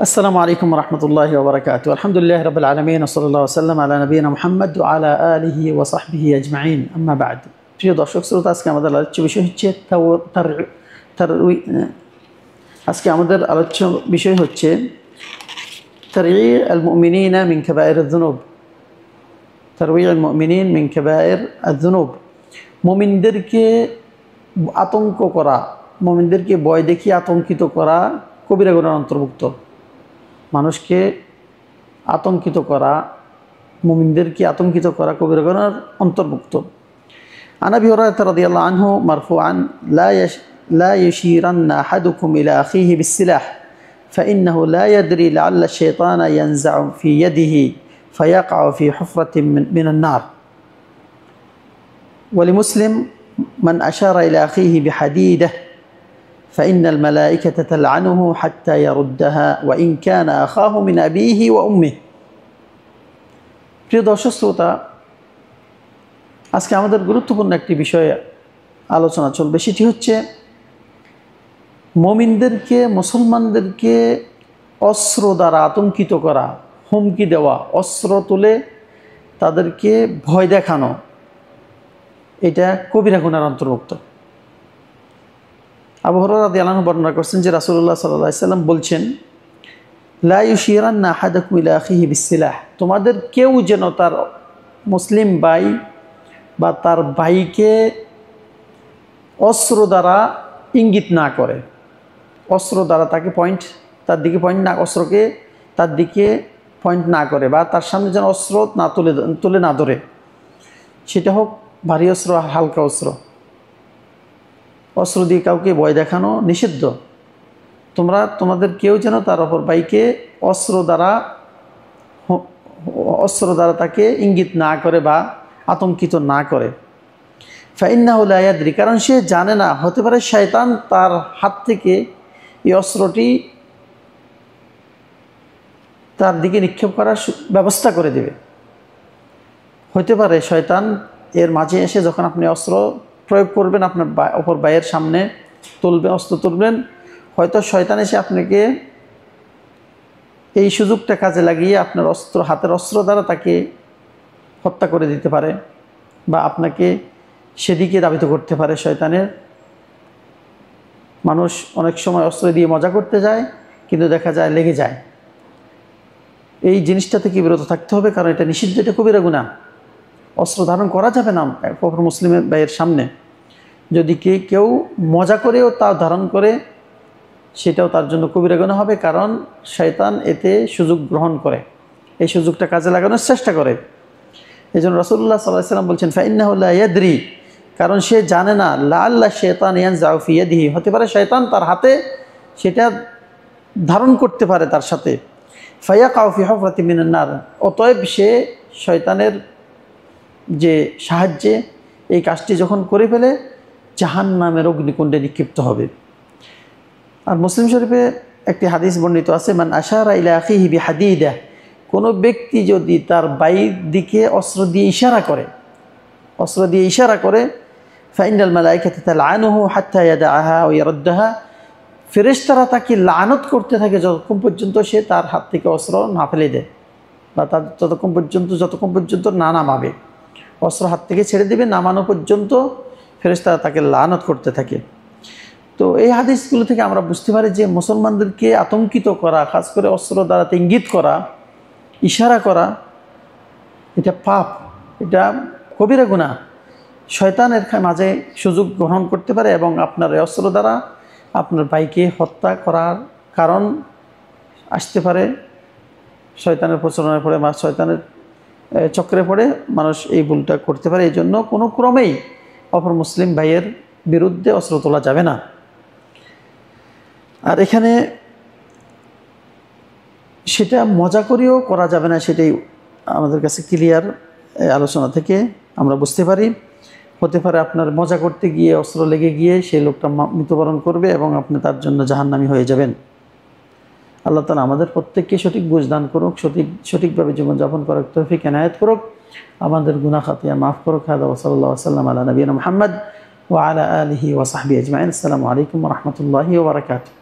আসসালামু আলাইকুম রহমতুল্লাহি ওয়া বারাকাতুহু। আলহামদুলিল্লাহি রাব্বিল আলামিন ওয়া সাল্লাল্লাহু সাল্লাম আলা নবিয়িনা মুহাম্মদ ওয়া আলা আলিহি ওয়া সাহবিহি আজমাইন, আম্মা বা'দ। প্রিয় দর্শক শ্রোতা, আজকে আমাদের আলোচ্য বিষয় হচ্ছে তারঈ আল মুমিনিনা মিন কাবাইর আয-যুনুব। তারঈ আল মুমিনিন মিন কাবাইর আয-যুনুব, মুমিনদেরকে আতঙ্ক করা, মুমিনদেরকে ভয় দেখিয়ে আতঙ্কিত করা কবিরা গুনাহের অন্তর্ভুক্ত। মানুষকে আতঙ্কিত করা, মুমিনদেরকে আতঙ্কিত করা কবিরা গুনাহের অন্তর্ভুক্ত। আন আবি হুরায়রা রাদিয়াল্লাহু আনহু মারফুআন লা ইউশিরান্না আহাদুকুম ইলা আখিহি বিসসিলাহ ফাইন্নাহু লা ইয়াদরি লাআল্লা আশ-শাইতানা ইয়ানজাউ ফি ইয়াদিহি ফায়াকআউ ফি হুফরাতিন মিনান নার। ওয়া লিমুসলিম মান আশারা ইলা আখিহি বিহাদিদাহ فإن الملائكة تلعنه حتى يردها وإن كان أخاه من أبيه وأمه। প্রিয় দর্শক শ্রোতা, আজকে আমাদের গুরুত্বপূর্ণ একটি বিষয়ে আলোচনা চলবে। সেটি হচ্ছে মুমিনদেরকে, মুসলমানদেরকে অস্ত্র দ্বারা আতঙ্কিত করা, হুমকি দেওয়া, অস্ত্র তুলে তাদেরকে ভয় দেখানো, এটা কবিরা গুনাহের অন্তর্ভুক্ত। আবু হুরায়রা রাদিয়াল্লাহু আনহু বর্ণনা করছেন যে রাসূলুল্লাহ সাল্লাল্লাহু আলাইহি ওয়াসাল্লাম বলছেন, লা ইউশিরান্না আহাদুকুম ইলা আখিহি বিসসিলাহ, তোমাদের কেউ যেন তার মুসলিম ভাই বা তার ভাইকে অস্ত্র দ্বারা ইঙ্গিত না করে, অস্ত্র দ্বারা তাকে তার দিকে পয়েন্ট না, অস্ত্রকে তার দিকে পয়েন্ট না করে, বা তার সামনে যেন অস্ত্র না তুলে না ধরে, সেটা হোক ভারী অস্ত্র, হালকা অস্ত্র। অস্ত্র দিয়ে কাউকে ভয় দেখানো নিষিদ্ধ। তোমাদের কেউ যেন তার অপর ভাইকে অস্ত্র দ্বারা তাকে ইঙ্গিত না করে বা আতঙ্কিত না করে। ফাইন্নাহু লা ইয়াদরি, কারণ সে জানে না, হতে পারে শয়তান তার হাত থেকে এই অস্ত্রটি তার দিকে নিক্ষেপ করার ব্যবস্থা করে দেবে। হতে পারে শয়তান এর মাঝে এসে যখন আপনি অস্ত্র প্রয়োগ করবেন, আপনার অপর ভাইয়ের সামনে অস্ত্র তুলবেন, হয়তো শয়তান এসে আপনাকে এই সুযোগটা কাজে লাগিয়ে আপনার হাতের অস্ত্র দ্বারা তাকে হত্যা করে দিতে পারে, বা আপনাকে সেদিকে ধাবিত করতে পারে শয়তানের। মানুষ অনেক সময় অস্ত্র দিয়ে মজা করতে যায়, কিন্তু দেখা যায় লেগে যায়। এই জিনিসটা থেকে বিরত থাকতে হবে, কারণ এটা নিষিদ্ধ, এটা কবিরা গুনাহ। অস্ত্র ধারণ করা যাবে না অপর মুসলিমের ভাইয়ের সামনে। যদি কেউ মজা করেও তা ধারণ করে, সেটাও তার জন্য কবিরা গুনাহ হবে, কারণ শয়তান এতে সুযোগ গ্রহণ করে, এই সুযোগটা কাজে লাগানোর চেষ্টা করে। এই জন্য রাসূলুল্লাহ সাল্লাল্লাহু আলাইহি ওয়াসাল্লাম বলছেন, ফাইন্নাহু লা ইয়াদরি, কারণ সে জানে না, লাআল্লা আশ-শাইতানা ইয়ানজাউ ফি ইয়াদিহি, হতে পারে শয়তান তার হাতে সেটা ধারণ করতে পারে তার সাথে। ফায়াকআউ ফি হুফরাতিন মিনান নার, অতএব সে শয়তানের যে সাহায্যে এই কাজটি যখন করে ফেলে, জাহান্নামের অগ্নিকুণ্ডে নিক্ষিপ্ত হবে। আর মুসলিম শরীফে একটি হাদিস বর্ণিত আছে, মান আশারা ইলা আখিহি বিহাদিদা, কোনো ব্যক্তি যদি তার ভাইয়ের দিকে অস্ত্র দিয়ে ইশারা করে, ফাইনাল মালাইকাতা তালআনুহু হাত্তা ইয়াদাআহা ওয়া ইয়ারুদ্দাহা, ফেরেশতারা তাকে লানত করতে থাকে যতক্ষণ পর্যন্ত সে তার হাত থেকে অস্ত্র না ফেলে দেয়, বা তার যতক্ষণ পর্যন্ত না নামাবে। অস্ত্র হাত থেকে ছেড়ে দেবে, নামানো পর্যন্ত ফেরেশতারা তাকে লানত করতে থাকে। তো এই হাদিসগুলো থেকে আমরা বুঝতে পারি যে মুসলমানদেরকে আতঙ্কিত করা, খাস করে অস্ত্র দ্বারা ইঙ্গিত করা, ইশারা করা, এটা পাপ, এটা কবিরা গুনাহ। শয়তানের মাঝে সুযোগ গ্রহণ করতে পারে এবং আপনার এই অস্ত্র দ্বারা আপনার ভাইকে হত্যা করার কারণ আসতে পারে। শয়তানের প্রচলনে পড়ে বা শয়তানের চক্রে পড়ে মানুষ এই ভুলটা করতে পারে। এই জন্য কোনো ক্রমেই অপর মুসলিম ভাইয়ের বিরুদ্ধে অস্ত্র তোলা যাবে না। আর এখানে সেটা মজা করেও করা যাবে না, সেটাই আমাদের কাছে ক্লিয়ার আলোচনা থেকে আমরা বুঝতে পারি। হতে পারে আপনার মজা করতে গিয়ে অস্ত্র লেগে গিয়ে সেই লোকটা মৃত্যুবরণ করবে এবং আপনি তার জন্য জাহান্নামী হয়ে যাবেন। আল্লাহ তাআলা আমাদের প্রত্যেককে সঠিক বুঝ দান করুক, সঠিকভাবে জীবনযাপন করার তৌফিক এনায়েত করুক, আমাদের গুনাহ খাতিয়া মাফ করুক। হাদা ওয়া সাল্লাল্লাহু আলাইহি ওয়া সাল্লাম আলা নবিয়িনা মুহাম্মদ ওয়া আলা আলিহি ওয়া সাহবিহি আজমাইন। আসসালামু আলাইকুম ওয়া রাহমাতুল্লাহি ওয়া বারাকাতুহু।